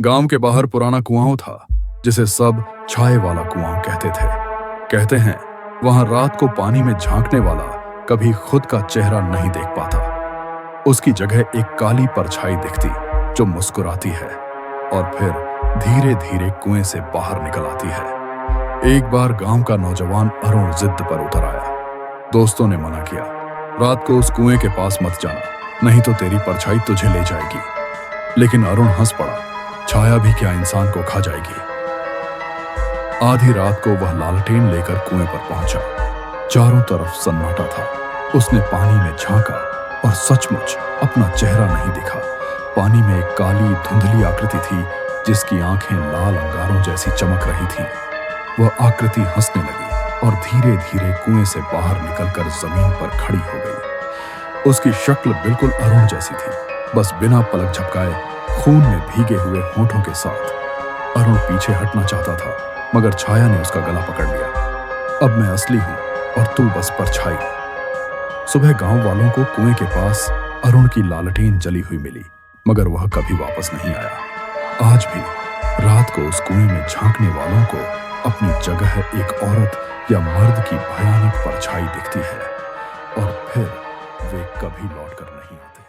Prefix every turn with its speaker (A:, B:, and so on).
A: गांव के बाहर पुराना कुआं था जिसे सब छाए वाला कुआं कहते थे। कहते हैं वहां रात को पानी में झांकने वाला कभी खुद का चेहरा नहीं देख पाता। उसकी जगह एक काली परछाई दिखती जो मुस्कुराती है और फिर धीरे धीरे कुएं से बाहर निकल आती है। एक बार गांव का नौजवान अरुण जिद पर उतर आया। दोस्तों ने मना किया, रात को उस कुएं के पास मत जाना, नहीं तो तेरी परछाई तुझे ले जाएगी। लेकिन अरुण हंस पड़ा, छाया भी क्या इंसान को खा जाएगी। आधी रात को वह लालटेन लेकर कुएं पर पहुंचा। चारों तरफ सन्नाटा था। उसने पानी में झांका और सचमुच अपना चेहरा नहीं दिखा। पानी में एक काली धुंधली आकृति थी जिसकी आंखें लाल अंगारों जैसी चमक रही थीं। वह आकृति हंसने लगी और धीरे धीरे कुएं से बाहर निकलकर जमीन पर खड़ी हो गई। उसकी शक्ल बिल्कुल अरुण जैसी थी, बस बिना पलक झपकाए खून में भीगे हुए होंठों के साथ। अरुण पीछे हटना चाहता था मगर छाया ने उसका गला पकड़ लिया। अब मैं असली हूं और तू बस परछाई। सुबह गांव वालों को कुएं के पास अरुण की लालटेन जली हुई मिली, मगर वह कभी वापस नहीं आया। आज भी रात को उस कुएं में झांकने वालों को अपनी जगह एक औरत या मर्द की भयानक परछाई दिखती है और फिर वे कभी लौटकर नहीं आते।